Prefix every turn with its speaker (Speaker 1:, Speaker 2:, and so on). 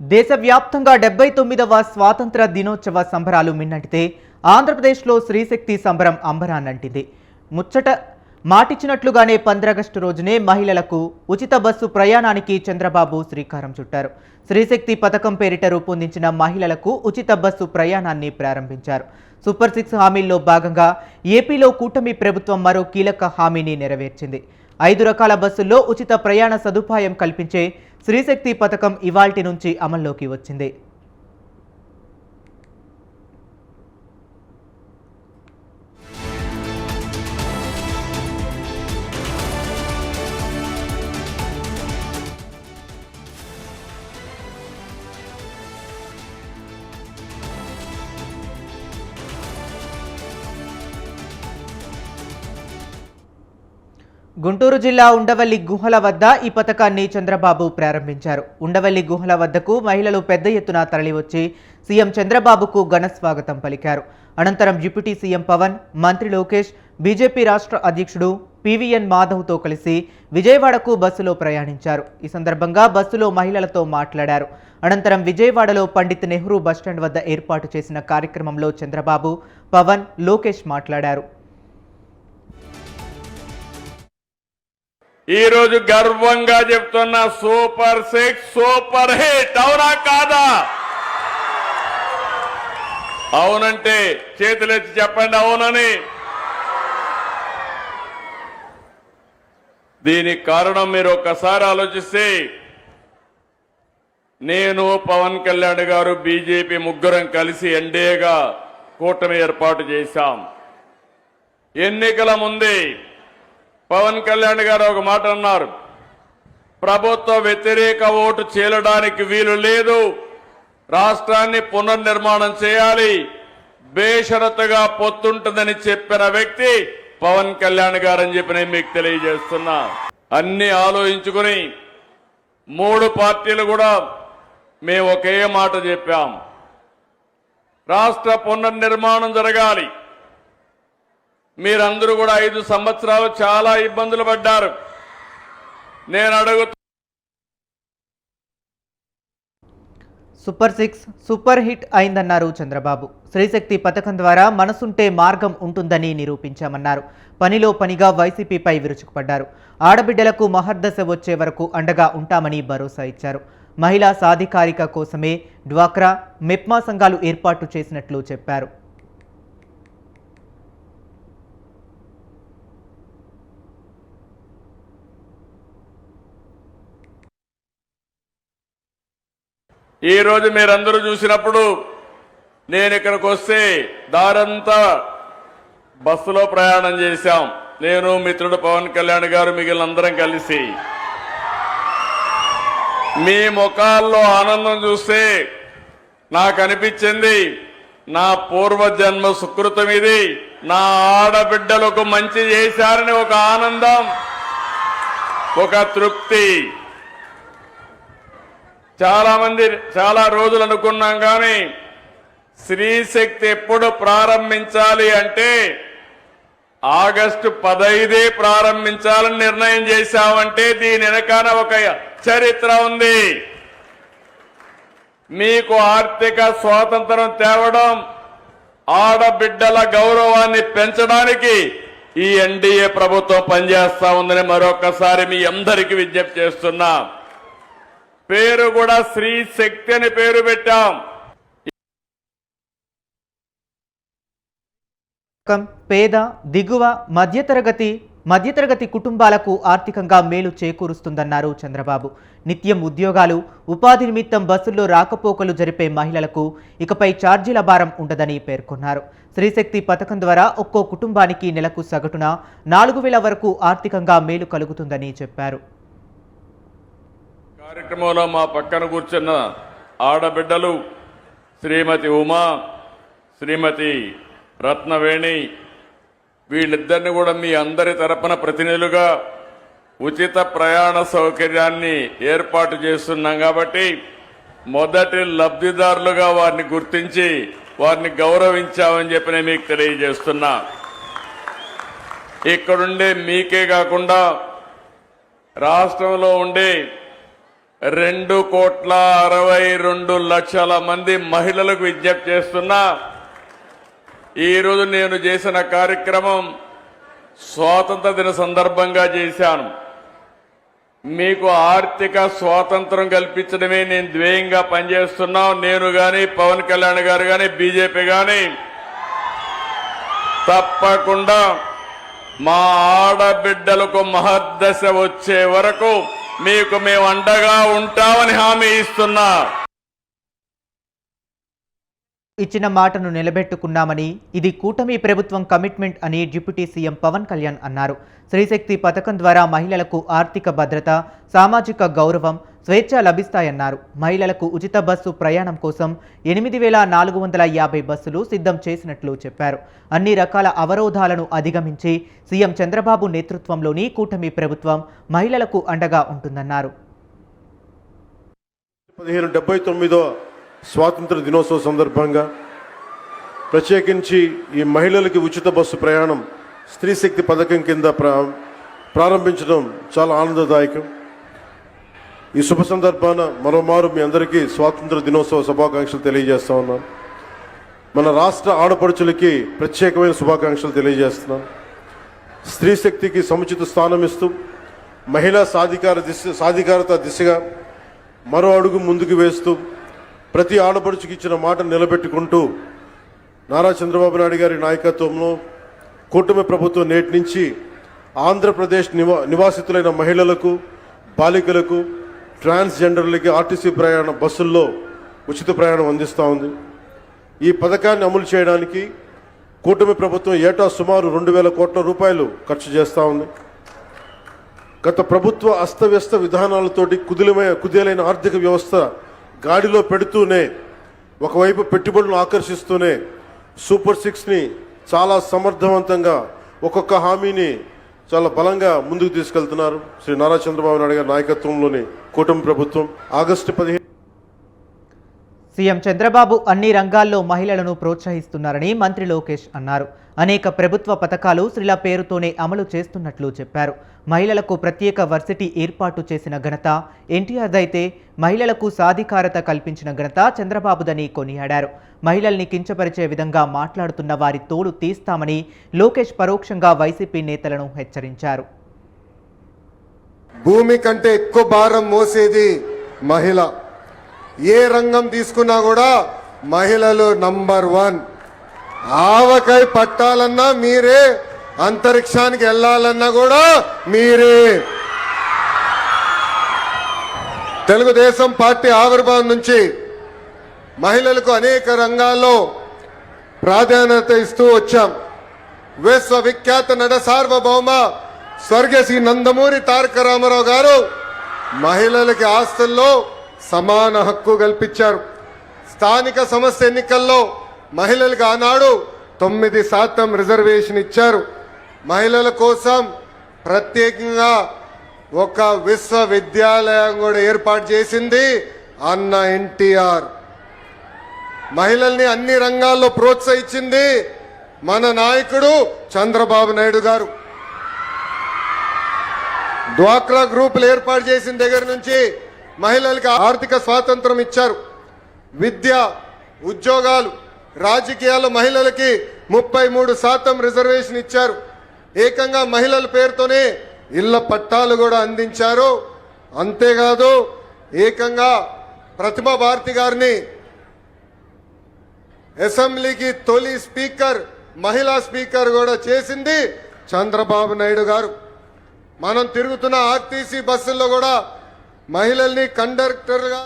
Speaker 1: దేశవ్యాప్తంగా 79వ స్వాతంత్ర దినోత్సవ సంబరాలు మిన్నటితే ఆంధ్రప్రదేశ్లో శ్రీశక్తి సంబరం అంబరాన్నంటింది. మాటిచ్చినట్లుగానే 15 ఆగస్టు రోజునే మహిళలకు ఉచిత బస్సు ప్రయాణానికి చంద్రబాబు శ్రీకారం చుట్టారు. శ్రీశక్తి పథకం పేరిట రూపొందించిన మహిళలకు ఉచిత బస్సు ప్రయాణాన్ని ప్రారంభించారు. సూపర్ 6 హామీల్లో భాగంగా ఏపీలో కూటమి ప్రభుత్వం మరో కీలక హామీని నెరవేర్చింది. 5 రకాల బస్సుల్లో ఉచిత ప్రయాణ సదుపాయం కల్పించే శ్రీశక్తి పథకం ఇవాల్టి నుంచి అమల్లోకి వచ్చింది. గుంటూరు జిల్లా ఉండవల్లి గుహల వద్ద ఈ పథకాన్ని చంద్రబాబు ప్రారంభించారు. ఉండవల్లి గుహల వద్దకు మహిళలు పెద్ద ఎత్తున తరలివచ్చి సీఎం చంద్రబాబుకు ఘన స్వాగతం పలికారు. అనంతరం డిప్యూటీ సీఎం పవన్, మంత్రి లోకేష్, బీజేపీ రాష్ట్ర అధ్యక్షుడు పివిఎన్ మాధవ్తో కలిసి విజయవాడకు బస్సులో ప్రయాణించారు. ఈ సందర్భంగా బస్సులో మహిళలతో మాట్లాడారు. అనంతరం విజయవాడలో పండిత్ నెహ్రూ బస్టాండ్ వద్ద ఏర్పాటు చేసిన కార్యక్రమంలో చంద్రబాబు, పవన్, లోకేష్ మాట్లాడారు.
Speaker 2: ఈ రోజు గర్వంగా చెప్తున్న సూపర్ 6 సూపర్ హిట్, అవునా కాదా? అవునంటే చేతులెత్తి చెప్పండి అవునని. దీనికి కారణం మీరు ఒక్కసారి ఆలోచిస్తే, నేను పవన్ కళ్యాణ్ గారు బీజేపీ ముగ్గురం కలిసి ఎన్డీఏగా కూటమి ఏర్పాటు చేశాం. ఎన్నికల ముందే పవన్ కళ్యాణ్ గారు ఒక మాట అన్నారు, ప్రభుత్వ వ్యతిరేక ఓటు చీలడానికి వీలు లేదు, రాష్ట్రాన్ని పునర్నిర్మాణం చేయాలి, బేషరతుగా పొత్తుంటుందని చెప్పిన వ్యక్తి పవన్ కళ్యాణ్ గారు అని చెప్పి నేను మీకు తెలియజేస్తున్నా. అన్ని ఆలోచించుకుని 3 పార్టీలు కూడా మేము ఒకే మాట చెప్పాం, రాష్ట్ర పునర్నిర్మాణం జరగాలి. మీరందరూ కూడా 5 సంవత్సరాలు చాలా ఇబ్బందులు పడ్డారు. నేను అడుగుతూ
Speaker 1: సూపర్ 6 సూపర్ హిట్ అయిందన్నారు చంద్రబాబు. శ్రీశక్తి పథకం ద్వారా మనసుంటే మార్గం ఉంటుందని నిరూపించామన్నారు. పనిలో పనిగా వైసీపీపై విరుచుకుపడ్డారు. ఆడబిడ్డలకు మహర్దశ వచ్చే వరకు అండగా ఉంటామని భరోసా ఇచ్చారు. మహిళా సాధికారిక కోసమే డ్వాక్రా, మెప్మా సంఘాలు ఏర్పాటు చేసినట్లు చెప్పారు.
Speaker 2: ఈ రోజు మీరందరూ చూసినప్పుడు నేను ఇక్కడికి వస్తే దారంతా బస్సులో ప్రయాణం చేశాం. నేను, మిత్రుడు పవన్ కళ్యాణ్ గారు, మిగిలిన అందరం కలిసి. మీ ముఖాల్లో ఆనందం చూస్తే నాకు అనిపించింది, నా పూర్వజన్మ సుకృతం ఇది, నా ఆడబిడ్డలకు మంచి చేశారని ఒక ఆనందం, ఒక తృప్తి. చాలా మంది చాలా రోజులు అనుకున్నాం, కానీ శ్రీశక్తి ఎప్పుడు ప్రారంభించాలి అంటే ఆగస్టు 15 ప్రారంభించాలని నిర్ణయం చేశామంటే దీని వెనకాల ఒక చరిత్ర ఉంది. మీకు ఆర్థిక స్వాతంత్రం తేవడం, ఆడబిడ్డల గౌరవాన్ని పెంచడానికి ఈ ఎన్డీఏ ప్రభుత్వం పనిచేస్తా ఉందని మరొకసారి మీ అందరికీ విజ్ఞప్తి చేస్తున్నా. పేరు కూడా శ్రీ శక్తి అని పేరు పెట్టాం.
Speaker 1: పేద, దిగువ, మధ్యతరగతి కుటుంబాలకు ఆర్థికంగా మేలు చేకూరుస్తుందన్నారు చంద్రబాబు. నిత్యం ఉద్యోగాలు, ఉపాధి నిమిత్తం బస్సుల్లో రాకపోకలు జరిపే మహిళలకు ఇకపై ఛార్జీల భారం ఉండదని పేర్కొన్నారు. శ్రీశక్తి పథకం ద్వారా ఒక్కో కుటుంబానికి నెలకు సగటున 4,000 వరకు ఆర్థికంగా మేలు కలుగుతుందని చెప్పారు.
Speaker 2: కార్యక్రమంలో మా పక్కన కూర్చున్న ఆడబిడ్డలు శ్రీమతి ఉమా, శ్రీమతి రత్నవేణి, వీళ్ళిద్దరిని కూడా మీ అందరి తరపున ప్రతినిధులుగా ఉచిత ప్రయాణ సౌకర్యాన్ని ఏర్పాటు చేస్తున్నాం. కాబట్టి మొదటి లబ్ధిదారులుగా వారిని గుర్తించి వారిని గౌరవించామని చెప్పి నేను మీకు తెలియజేస్తున్నా. ఇక్కడుండే మీకే కాకుండా రాష్ట్రంలో ఉండే 2,62,00,000 మంది మహిళలకు విజ్ఞప్తి చేస్తున్నా. ఈరోజు నేను చేసిన కార్యక్రమం స్వాతంత్ర దిన సందర్భంగా చేశాను. మీకు ఆర్థిక స్వాతంత్రం కల్పించడమే నేను ధ్యేయంగా పనిచేస్తున్నా. నేను గాని పవన్ కళ్యాణ్ గారు గాని బీజేపీ గాని తప్పకుండా మా ఆడబిడ్డలకు మహద్దశ వచ్చే వరకు మీకు మేము అండగా ఉంటామని హామీ ఇస్తున్నా.
Speaker 1: ఇచ్చిన మాటను నిలబెట్టుకున్నామని, ఇది కూటమి ప్రభుత్వం కమిట్మెంట్ అని డిప్యూటీ సీఎం పవన్ కళ్యాణ్ అన్నారు. స్త్రీశక్తి పథకం ద్వారా మహిళలకు ఆర్థిక భద్రత, సామాజిక గౌరవం, స్వేచ్ఛ లభిస్తాయన్నారు. మహిళలకు ఉచిత బస్సు ప్రయాణం కోసం 8,450 బస్సులు సిద్ధం చేసినట్లు చెప్పారు. అన్ని రకాల అవరోధాలను అధిగమించి సీఎం చంద్రబాబు నేతృత్వంలోని కూటమి ప్రభుత్వం మహిళలకు అండగా ఉంటుందన్నారు.
Speaker 3: 1579వ స్వాతంత్ర దినోత్సవ సందర్భంగా ప్రత్యేకించి ఈ మహిళలకి ఉచిత బస్సు ప్రయాణం స్త్రీ శక్తి పథకం కింద ప్రారంభించడం చాలా ఆనందదాయకం. ఈ శుభ సందర్భాన మరోమారు మీ అందరికీ స్వాతంత్ర దినోత్సవ శుభాకాంక్షలు తెలియజేస్తా ఉన్నాను. మన రాష్ట్ర ఆడపడుచులకి ప్రత్యేకమైన శుభాకాంక్షలు తెలియజేస్తున్నాను. స్త్రీ శక్తికి సముచిత స్థానం ఇస్తూ మహిళా సాధికారత దిశగా మరో అడుగు ముందుకు వేస్తూ ప్రతి ఆడపడుచుకి ఇచ్చిన మాట నిలబెట్టుకుంటూ నారా చంద్రబాబు నాయుడు గారి నాయకత్వంలో కూటమి ప్రభుత్వం నేటి నుంచి ఆంధ్రప్రదేశ్ నివాసితులైన మహిళలకు, బాలికలకు, ట్రాన్స్జెండర్లకి ఆర్టీసీ బస్సుల్లో ఉచిత ప్రయాణం అందిస్తూ ఉంది. ఈ పథకాన్ని అమలు చేయడానికి కూటమి ప్రభుత్వం ఏటా సుమారు 2,000 కోట్ల రూపాయలు ఖర్చు చేస్తూ ఉంది. గత ప్రభుత్వ అస్తవ్యస్త విధానాలతోటి కుదేలైన ఆర్థిక వ్యవస్థ గాడిలో పెడుతూనే, ఒకవైపు పెట్టుబడులను ఆకర్షిస్తూనే సూపర్ 6ని చాలా సమర్థవంతంగా ఒక్కొక్క హామీని చాలా బలంగా ముందుకు తీసుకెళ్తున్నారు శ్రీ నారా చంద్రబాబు నాయుడు గారి నాయకత్వంలోని కూటమి ప్రభుత్వం. ఆగస్టు 15
Speaker 1: సీఎం చంద్రబాబు అన్ని రంగాల్లో మహిళలను ప్రోత్సహిస్తున్నారని మంత్రి లోకేష్ అన్నారు. అనేక ప్రభుత్వ పథకాలు స్త్రీల పేరుతోనే అమలు చేస్తున్నట్లు చెప్పారు. మహిళలకు ప్రత్యేక వర్సిటీ ఏర్పాటు చేసిన ఘనత ఎన్టీఆర్దైతే మహిళలకు సాధికారత కల్పించిన ఘనత చంద్రబాబుదని కొనియాడారు. మహిళల్ని కించపరిచే విధంగా మాట్లాడుతున్న వారి తోలు తీస్తామని లోకేష్ పరోక్షంగా వైసీపీ నేతలను హెచ్చరించారు.
Speaker 4: భూమి కంటే ఎక్కువ భారం మోసేది మహిళ. ఏ రంగం తీసుకున్నా కూడా మహిళలు నంబర్ 1. ఆవకాయ పట్టాలన్నా మీరే, అంతరిక్షానికి వెళ్ళాలన్నా కూడా మీరే. తెలుగుదేశం పార్టీ ఆవిర్భావం నుంచి మహిళలకు అనేక రంగాల్లో ప్రాధాన్యత ఇస్తూ వచ్చాం. విశ్వవిఖ్యాత నట సార్వభౌమ స్వర్గీయ శ్రీ నందమూరి తారక రామారావు గారు మహిళలకి ఆస్తుల్లో సమాన హక్కు కల్పించారు. స్థానిక సంస్థ ఎన్నికల్లో మహిళలకు ఆనాడు 9% రిజర్వేషన్ ఇచ్చారు. మహిళల కోసం ప్రత్యేకంగా ఒక విశ్వవిద్యాలయం కూడా ఏర్పాటు చేసింది అన్న ఎన్టీఆర్. మహిళల్ని అన్ని రంగాల్లో ప్రోత్సహించింది మన నాయకుడు చంద్రబాబు నాయుడు గారు. డ్వాక్రా గ్రూపులు ఏర్పాటు చేసిన దగ్గర నుంచి మహిళలకు ఆర్థిక స్వాతంత్రం ఇచ్చారు. విద్య, ఉద్యోగాలు, రాజకీయాల్లో మహిళలకి 33% రిజర్వేషన్ ఇచ్చారు. ఏకంగా మహిళల పేరుతోనే ఇళ్ల పట్టాలు కూడా అందించారు. అంతేకాదు ఏకంగా ప్రతిభా భారతి గారిని అసెంబ్లీకి తొలి స్పీకర్, మహిళా స్పీకర్ కూడా చేసింది చంద్రబాబు నాయుడు గారు. మనం తిరుగుతున్న ఆర్టీసీ బస్సుల్లో కూడా మహిళల్ని కండక్టర్గా